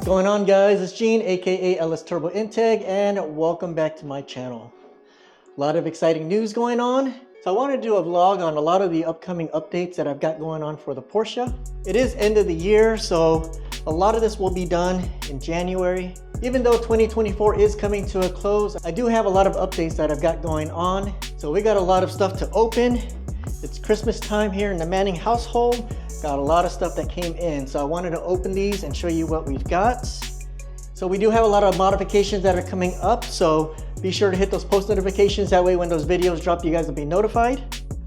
going on, guys? It's Gene, aka RMS Turbo Inlet, and welcome back to my channel. A lot of exciting news going on. So I wanted to do a vlog on a lot of the upcoming updates that I've got going on for the Porsche. It is end of the year, so a lot of this will be done in January. Even though 2024 is coming to a close, I do have a lot of updates that I've got going on. So we got a lot of stuff to open. It's Christmas time here in the Manning household. Got a lot of stuff that came in, so I wanted to open these and show you what we've got. So we do have a lot of modifications that are coming up, so be sure to hit those post notifications. That way when those videos drop, you guys will be notified.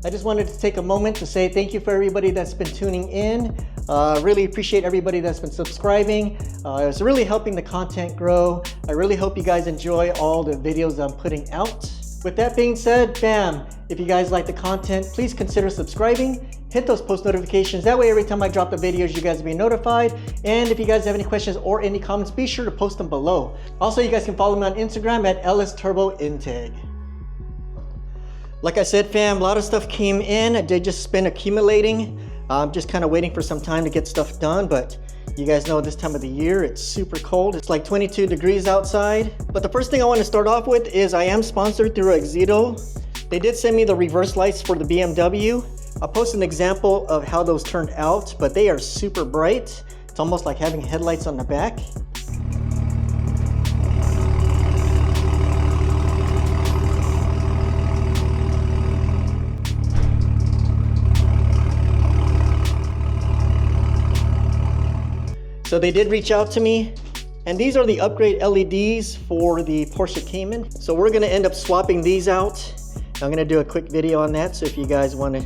I just wanted to take a moment to say thank you for everybody that's been tuning in. Really appreciate everybody that's been subscribing. It's really helping the content grow. I really hope you guys enjoy all the videos I'm putting out. With that being said, bam, if you guys like the content, please consider subscribing. Hit those post notifications. That way every time I drop the videos, you guys will be notified. And if you guys have any questions or any comments, be sure to post them below. Also, you guys can follow me on Instagram at RMS Turbo Inlet. Like I said, fam, a lot of stuff came in. They just been accumulating. I'm just kind of waiting for some time to get stuff done, but you guys know this time of the year, it's super cold. It's like 22 degrees outside. But the first thing I want to start off with is I am sponsored through RaggDoll. They did send me the reverse lights for the BMW. I'll post an example of how those turned out, but they are super bright. It's almost like having headlights on the back. So they did reach out to me, and these are the upgrade LEDs for the Porsche Cayman. So we're gonna end up swapping these out. I'm gonna do a quick video on that, so if you guys wanna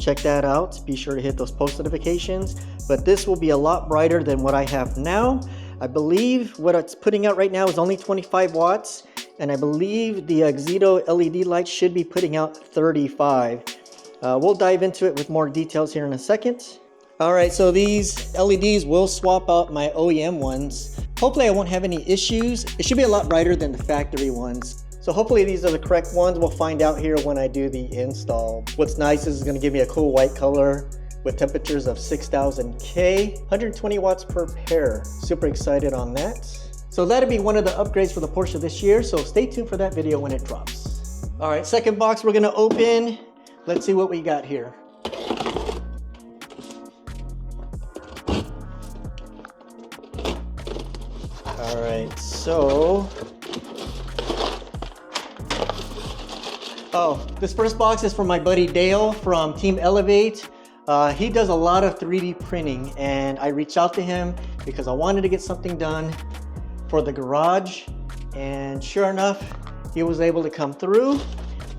check that out, be sure to hit those post notifications. But this will be a lot brighter than what I have now. I believe what it's putting out right now is only 25 watts, and I believe the Xedo LED light should be putting out 35. We'll dive into it with more details here in a second. All right, so these LEDs will swap out my OEM ones. Hopefully I won't have any issues. It should be a lot brighter than the factory ones. So hopefully these are the correct ones. We'll find out here when I do the install. What's nice is it's gonna give me a cool white color with temperatures of 6000 K, 120 watts per pair. Super excited on that. So that'll be one of the upgrades for the Porsche this year. So stay tuned for that video when it drops. All right, second box we're gonna open. Let's see what we got here. All right, so, this first box is from my buddy Dale from Team Elevate. He does a lot of 3D printing, and I reached out to him because I wanted to get something done for the garage, and sure enough, he was able to come through.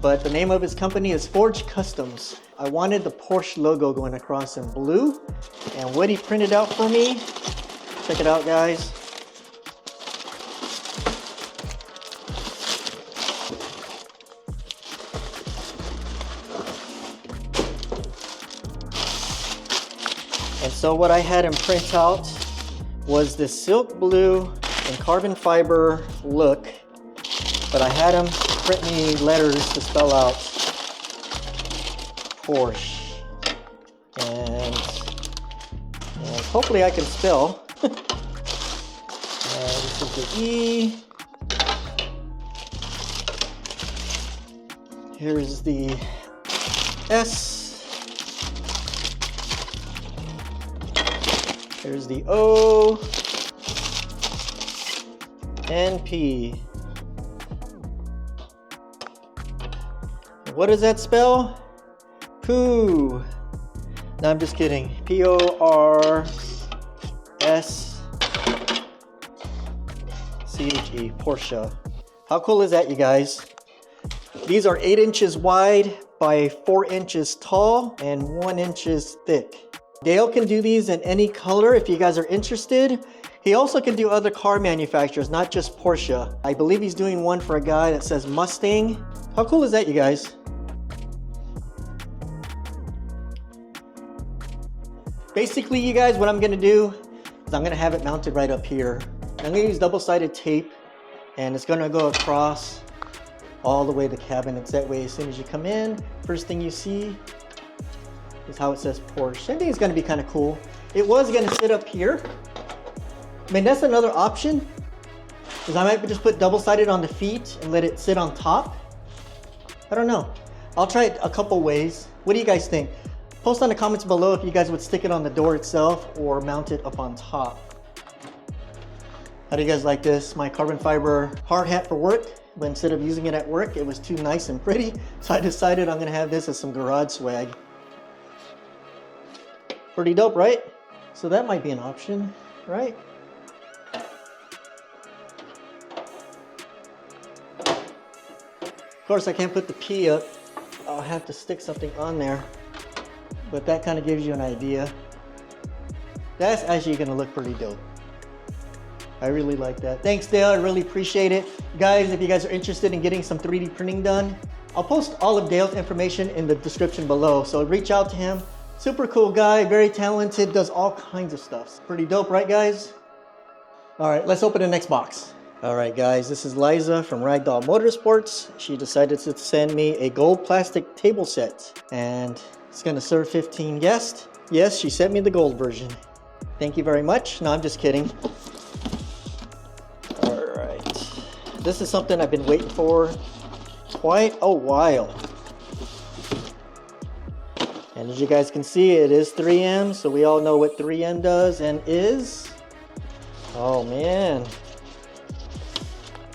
But the name of his company is Forge Customs. I wanted the Porsche logo going across in blue, and what he printed out for me, check it out, guys. And so what I had him print out was this silk blue and carbon fiber look, but I had him print me letters to spell out Porsche. And hopefully I can spell. This is the E. Here's the S. There's the O and P. What does that spell? Poo. No, I'm just kidding. P-O-R-S-C-H-E, Porsche. How cool is that, you guys? These are 8 inches wide by 4 inches tall and 1 inch thick. Dale can do these in any color if you guys are interested. He also can do other car manufacturers, not just Porsche. I believe he's doing one for a guy that says Mustang. How cool is that, you guys? Basically, you guys, what I'm gonna do is I'm gonna have it mounted right up here. I'm gonna use double-sided tape, and it's gonna go across all the way to the cabinets. That way, as soon as you come in, first thing you see is how it says Porsche. I think it's gonna be kind of cool. It was gonna sit up here, I mean, that's another option, is I might just put double-sided on the feet and let it sit on top. I don't know. I'll try it a couple ways. What do you guys think? Post in the comments below if you guys would stick it on the door itself or mount it up on top. How do you guys like this? My carbon fiber hard hat for work, but instead of using it at work, it was too nice and pretty. So I decided I'm gonna have this as some garage swag. Pretty dope, right? So that might be an option, right? Of course, I can't put the P up. I'll have to stick something on there, but that kind of gives you an idea. That's actually gonna look pretty dope. I really like that. Thanks, Dale, I really appreciate it. Guys, if you guys are interested in getting some 3D printing done, I'll post all of Dale's information in the description below, so reach out to him. Super cool guy, very talented, does all kinds of stuff. Pretty dope, right guys? All right, let's open the next box. All right guys, this is Liza from RaggDoll Motorsports. She decided to send me a gold plastic table set, and it's gonna serve 15 guests. Yes, she sent me the gold version. Thank you very much. No, I'm just kidding. All right, this is something I've been waiting for quite a while. And as you guys can see, it is 3M, so we all know what 3M does and is. Oh man.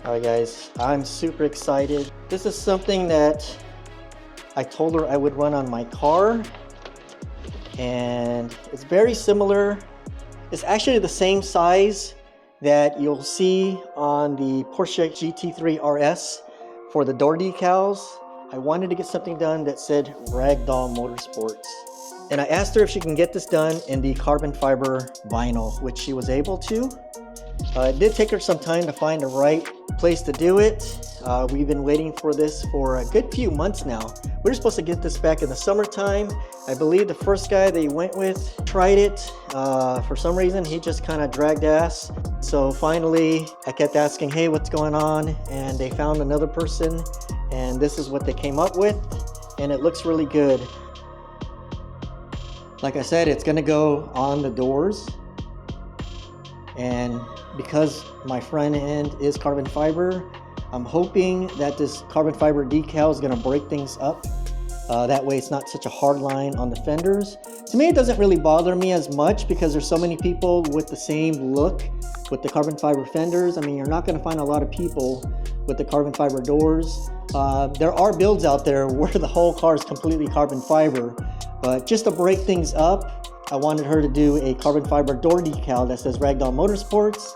All right guys, I'm super excited. This is something that I told her I would run on my car, and it's very similar. It's actually the same size that you'll see on the Porsche GT3 RS for the door decals. I wanted to get something done that said RaggDoll Motorsports. And I asked her if she can get this done in the carbon fiber vinyl, which she was able to. It did take her some time to find the right place to do it. We've been waiting for this for a good few months now. We were supposed to get this back in the summertime. I believe the first guy they went with tried it. For some reason, he just kind of dragged ass. So finally, I kept asking, hey, what's going on? And they found another person, and this is what they came up with, and it looks really good. Like I said, it's gonna go on the doors, and because my front end is carbon fiber, I'm hoping that this carbon fiber decal is gonna break things up. That way it's not such a hard line on the fenders. To me, it doesn't really bother me as much because there's so many people with the same look with the carbon fiber fenders. I mean, you're not gonna find a lot of people with the carbon fiber doors. There are builds out there where the whole car is completely carbon fiber, but just to break things up, I wanted her to do a carbon fiber door decal that says RaggDoll Motorsports.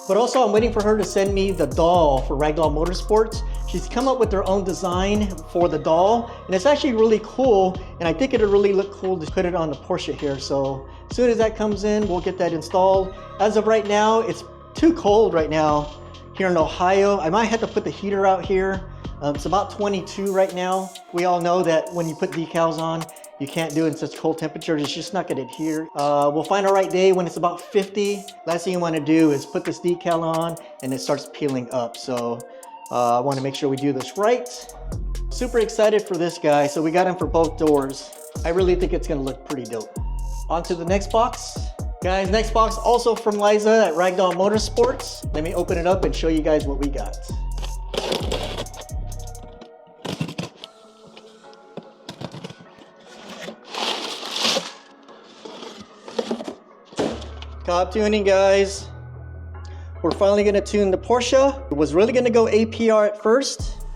But also I'm waiting for her to send me the doll for RaggDoll Motorsports. She's come up with her own design for the doll, and it's actually really cool, and I think it'll really look cool to put it on the Porsche here. So as soon as that comes in, we'll get that installed. As of right now, it's too cold right now here in Ohio. I might have to put the heater out here. It's about 22 right now. We all know that when you put decals on, you can't do it in such cold temperatures. It's just not gonna adhere. We'll find a right day when it's about 50. Last thing you wanna do is put this decal on and it starts peeling up. So I wanna make sure we do this right. Super excited for this guy. So we got him for both doors. I really think it's gonna look pretty dope. On to the next box. Guys, next box also from Liza at RaggDoll Motorsports. Let me open it up and show you guys what we got. Cobb Tuning, guys. We're finally gonna tune the Porsche. It was really gonna go APR at first,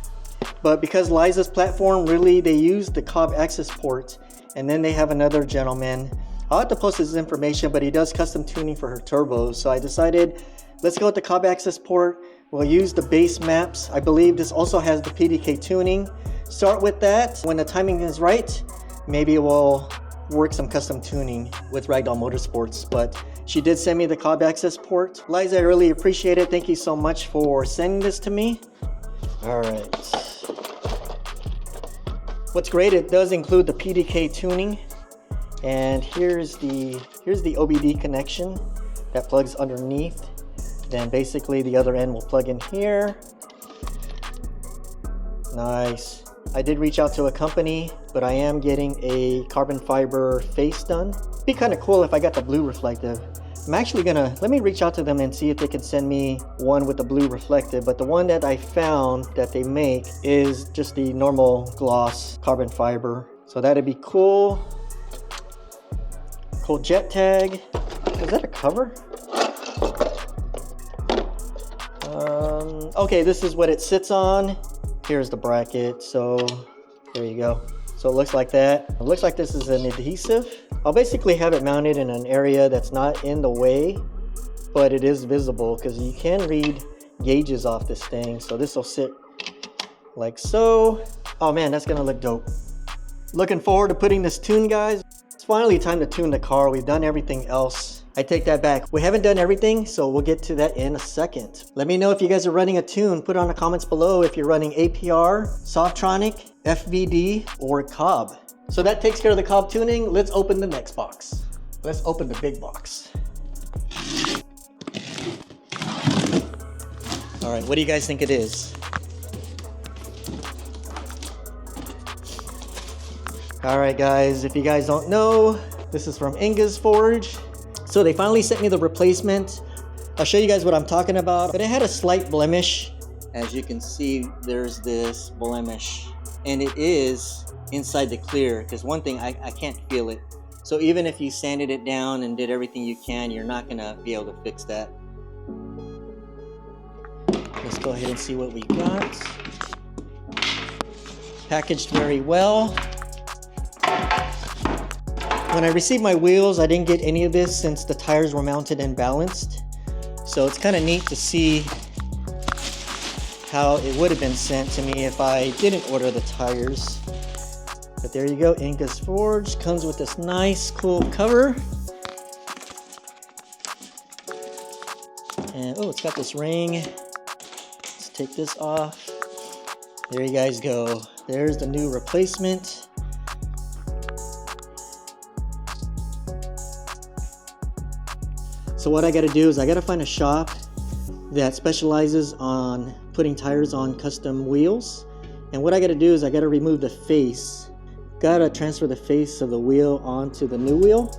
but because Liza's platform, really, they used the Cobb Accessport, and then they have another gentleman. I'll have to post his information, but he does custom tuning for her turbos. So I decided, let's go with the Cobb Accessport. We'll use the base maps. I believe this also has the PDK tuning. Start with that. When the timing is right, maybe we'll work some custom tuning with RaggDoll Motorsports, but she did send me the Cobb Accessport. Liza, I really appreciate it. Thank you so much for sending this to me. All right. What's great, it does include the PDK tuning, and here's the OBD connection that plugs underneath. Then basically the other end will plug in here. Nice. I did reach out to a company, but I am getting a carbon fiber face done. It'd be kind of cool if I got the blue reflective. I'm actually gonna, let me reach out to them and see if they can send me one with the blue reflective, but the one that I found that they make is just the normal gloss carbon fiber. So that'd be cool. Cool jet tag. Is that a cover? Okay, this is what it sits on. Here's the bracket, so there you go. So it looks like that. It looks like this is an adhesive. I'll basically have it mounted in an area that's not in the way, but it is visible because you can read gauges off this thing. So this will sit like so. Oh man, that's gonna look dope. Looking forward to putting this tune, guys. It's finally time to tune the car. We've done everything else. I take that back. We haven't done everything, so we'll get to that in a second. Let me know if you guys are running a tune. Put it on the comments below if you're running APR, Softronic, FVD, or Cobb. So that takes care of the Cobb tuning. Let's open the next box. Let's open the big box. All right, what do you guys think it is? All right, guys, if you guys don't know, this is from Inga's Forge. So they finally sent me the replacement. I'll show you guys what I'm talking about, but it had a slight blemish. As you can see, there's this blemish, and it is inside the clear, because one thing, I can't feel it. So even if you sanded it down and did everything you can, you're not gonna be able to fix that. Let's go ahead and see what we got. Packaged very well. When I received my wheels, I didn't get any of this since the tires were mounted and balanced. So it's kind of neat to see how it would have been sent to me if I didn't order the tires. But there you go, Inga's Forge. Comes with this nice, cool cover. And oh, it's got this ring. Let's take this off. There you guys go. There's the new replacement. So what I gotta do is I gotta find a shop that specializes on putting tires on custom wheels. And what I gotta do is I gotta remove the face. Gotta transfer the face of the wheel onto the new wheel.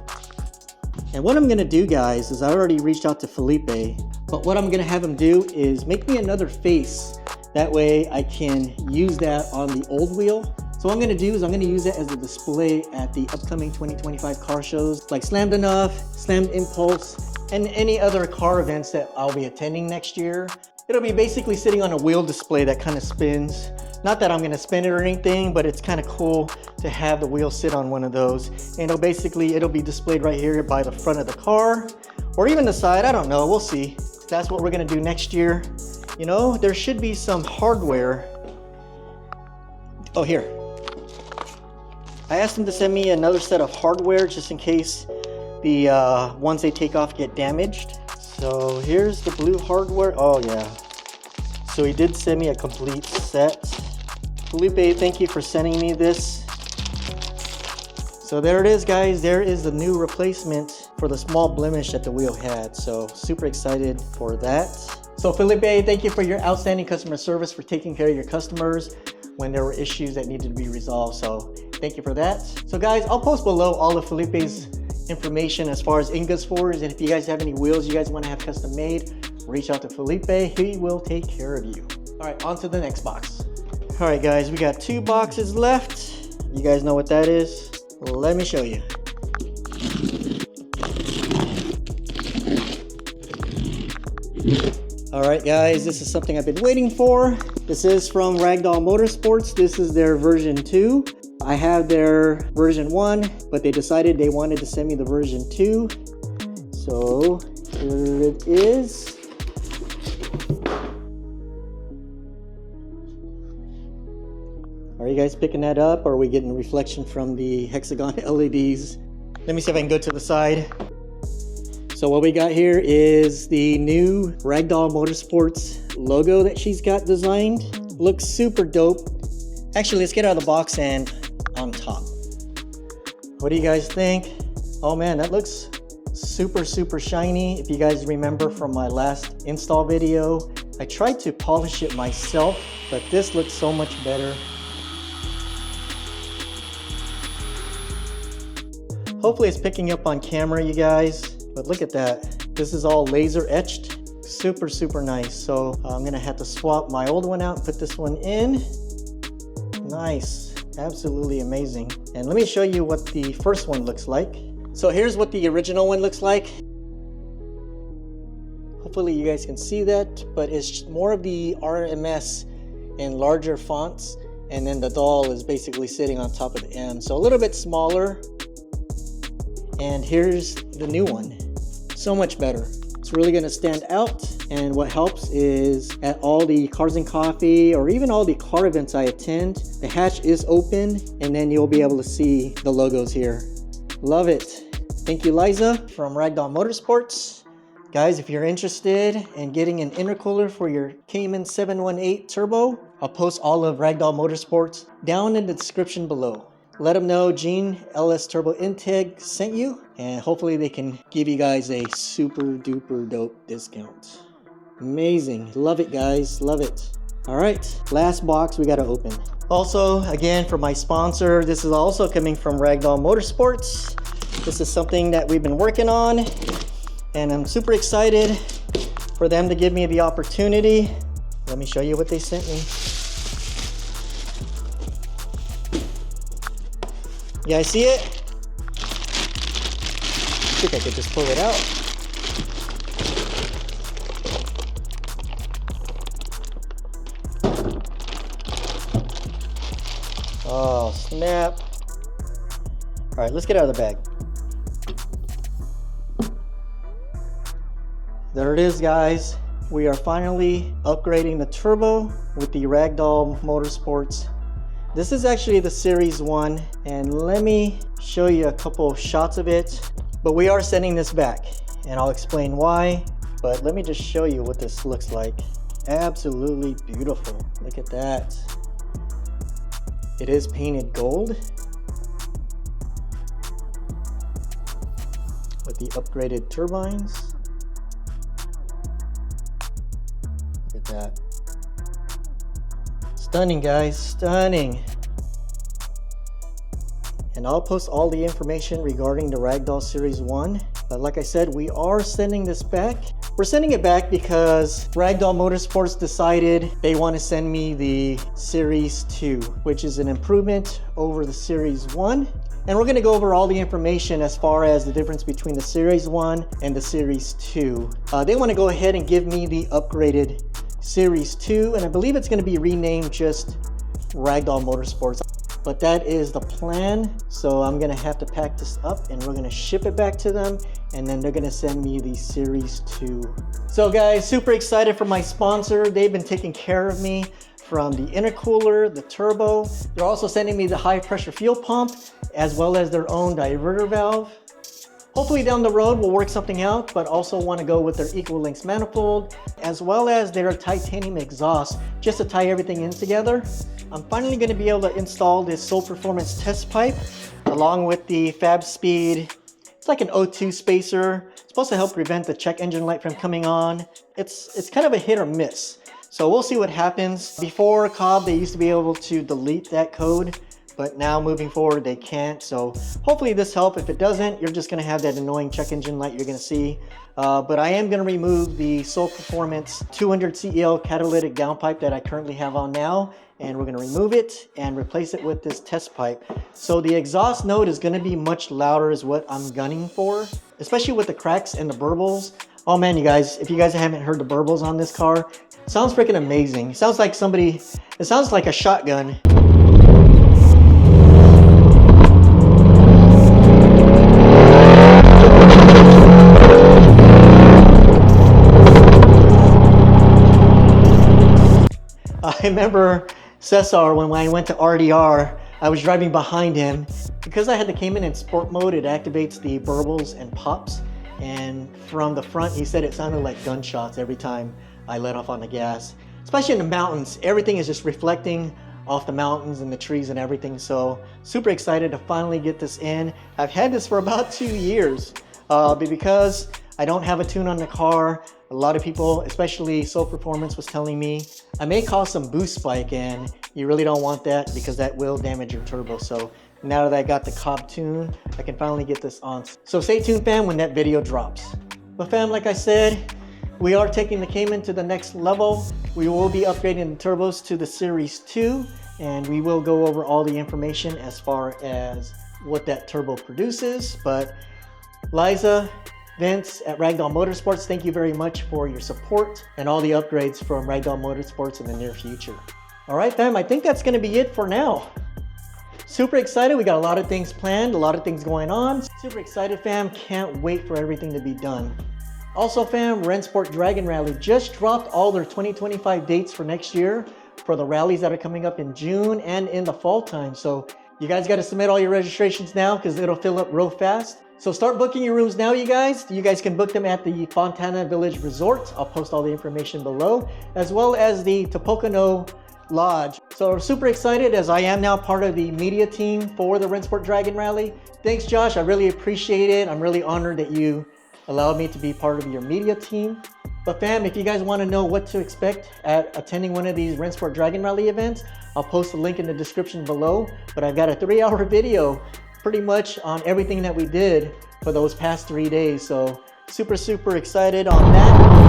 And what I'm gonna do, guys, is I already reached out to Felipe, but what I'm gonna have him do is make me another face. That way I can use that on the old wheel. So what I'm gonna do is I'm gonna use it as a display at the upcoming 2025 car shows like Slammed Enough, Slammed Impulse, and any other car events that I'll be attending next year. It'll be basically sitting on a wheel display that kind of spins. Not that I'm gonna spin it or anything, but it's kind of cool to have the wheel sit on one of those. And it'll be displayed right here by the front of the car, or even the side, I don't know, we'll see. That's what we're gonna do next year. You know, there should be some hardware. Oh, here. I asked them to send me another set of hardware just in case the ones they take off get damaged. So here's the blue hardware. Oh yeah. So he did send me a complete set. Felipe, thank you for sending me this. So there it is, guys. There is the new replacement for the small blemish that the wheel had. So super excited for that. So Felipe, thank you for your outstanding customer service, for taking care of your customers when there were issues that needed to be resolved. So thank you for that. So guys, I'll post below all of Felipe's information as far as Inga's Forge, and if you guys have any wheels you guys want to have custom made, reach out to Felipe. He will take care of you. All right, on to the next box. All right, guys, we got 2 boxes left. You guys know what that is? Let me show you. All right, guys, this is something I've been waiting for. This is from RaggDollMotorsports. This is their version 2. I have their version 1, but they decided they wanted to send me the version 2. So here it is. Are you guys picking that up, or are we getting reflection from the hexagon LEDs? Let me see if I can go to the side. So what we got here is the new RaggDoll Motorsports logo that she's got designed. Looks super dope. Actually, let's get out of the box and on top. What do you guys think? Oh man, that looks super, super shiny. If you guys remember from my last install video, I tried to polish it myself, but this looks so much better. Hopefully it's picking up on camera, you guys, but look at that. This is all laser etched. Super, super nice. So I'm gonna have to swap my old one out and put this one in. Nice, absolutely amazing. And let me show you what the first one looks like. So here's what the original one looks like. Hopefully you guys can see that, but it's more of the RMS in larger fonts, and then the doll is basically sitting on top of the M, so a little bit smaller. And here's the new one, so much better. It's really going to stand out, and what helps is at all the Cars and Coffee or even all the car events I attend, the hatch is open, and then you'll be able to see the logos here. Love it. Thank you, Liza from RaggDoll Motorsports. Guys, if you're interested in getting an intercooler for your Cayman 718 Turbo, I'll post all of RaggDoll Motorsports down in the description below. Let them know Gene LS Turbo Integ sent you, and hopefully they can give you guys a super duper dope discount. Amazing. Love it, guys. Love it. All right, last box we got to open. Also, again, for my sponsor, this is also coming from RaggDoll Motorsports. This is something that we've been working on, and I'm super excited for them to give me the opportunity. Let me show you what they sent me. You guys see it? I think I could just pull it out. Oh, snap. All right, let's get out of the bag. There it is, guys. We are finally upgrading the turbo with the RaggDoll Motorsports. This is actually the Series 1, and let me show you a couple shots of it. But we are sending this back, and I'll explain why. But let me just show you what this looks like. Absolutely beautiful. Look at that. It is painted gold with the upgraded turbines. Look at that. Stunning, guys, stunning. And I'll post all the information regarding the RaggDoll Series 1. But like I said, we are sending this back. We're sending it back because RaggDoll Motorsports decided they want to send me the Series 2, which is an improvement over the Series 1. And we're going to go over all the information as far as the difference between the Series 1 and the Series 2. They want to go ahead and give me the upgraded Series 2, and I believe it's going to be renamed just RaggDoll Motorsports. But that is the plan. So I'm going to have to pack this up and we're going to ship it back to them, and then they're going to send me the Series 2. So guys, super excited for my sponsor. They've been taking care of me from the intercooler, the turbo. They're also sending me the high pressure fuel pump as well as their own diverter valve. Hopefully down the road we'll work something out, but also want to go with their equal length manifold as well as their titanium exhaust just to tie everything in together. I'm finally going to be able to install this Soul Performance test pipe along with the Fab Speed. It's like an O2 spacer. It's supposed to help prevent the check engine light from coming on. It's kind of a hit or miss. So we'll see what happens. Before Cobb, they used to be able to delete that code, but now moving forward they can't. So hopefully this helps. If it doesn't, you're just going to have that annoying check engine light you're going to see. But I am going to remove the Soul Performance 200 CEL catalytic downpipe that I currently have on now, and we're going to remove it and replace it with this test pipe. So the exhaust note is going to be much louder is what I'm gunning for, especially with the cracks and the burbles. Oh man, you guys, if you guys haven't heard the burbles on this car, it sounds freaking amazing. It sounds like it sounds like a shotgun. I remember Cesar, when I went to RDR, I was driving behind him. Because I had the Cayman in sport mode, it activates the burbles and pops. And from the front, he said it sounded like gunshots every time I let off on the gas. Especially in the mountains, everything is just reflecting off the mountains and the trees and everything. So super excited to finally get this in. I've had this for about 2 years, but because I don't have a tune on the car, a lot of people, especially Soul Performance, was telling me I may cause some boost spike, and you really don't want that because that will damage your turbo. So now that I got the Cobb Tune, I can finally get this on. So stay tuned, fam, when that video drops. But fam, like I said, we are taking the Cayman to the next level. We will be upgrading the turbos to the Series 2, and we will go over all the information as far as what that turbo produces. But Liza, Vince at RaggDoll Motorsports, thank you very much for your support and all the upgrades from RaggDoll Motorsports in the near future. All right, fam, I think that's gonna be it for now. Super excited, we got a lot of things planned, a lot of things going on. Super excited, fam, can't wait for everything to be done. Also, fam, RennSport Dragon Rally just dropped all their 2025 dates for next year for the rallies that are coming up in June and in the fall time. So you guys got to submit all your registrations now because it'll fill up real fast. So start booking your rooms now, you guys. You guys can book them at the Fontana Village Resort. I'll post all the information below, as well as the Topocano Lodge. So super excited as I am now part of the media team for the RennSport Dragon Rally. Thanks, Josh. I really appreciate it. I'm really honored that you allowed me to be part of your media team. But fam, if you guys want to know what to expect at attending one of these RennSport Dragon Rally events, I'll post a link in the description below. But I've got a 3-hour video pretty much on everything that we did for those past 3 days. So super excited on that.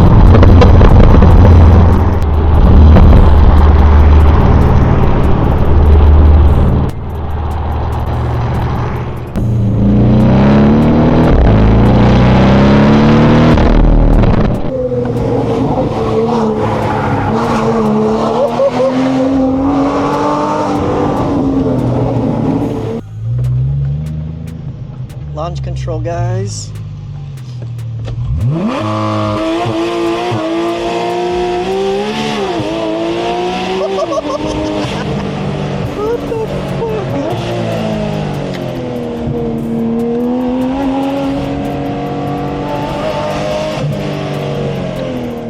Launch control, guys.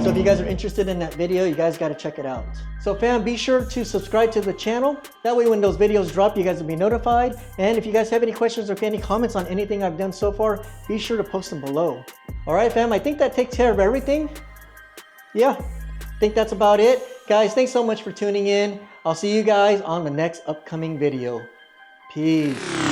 So if you guys are interested in that video, you guys got to check it out. So fam, be sure to subscribe to the channel. That way when those videos drop, you guys will be notified. And if you guys have any questions or any comments on anything I've done so far, be sure to post them below. All right, fam, I think that takes care of everything. Yeah, I think that's about it. Guys, thanks so much for tuning in. I'll see you guys on the next upcoming video. Peace.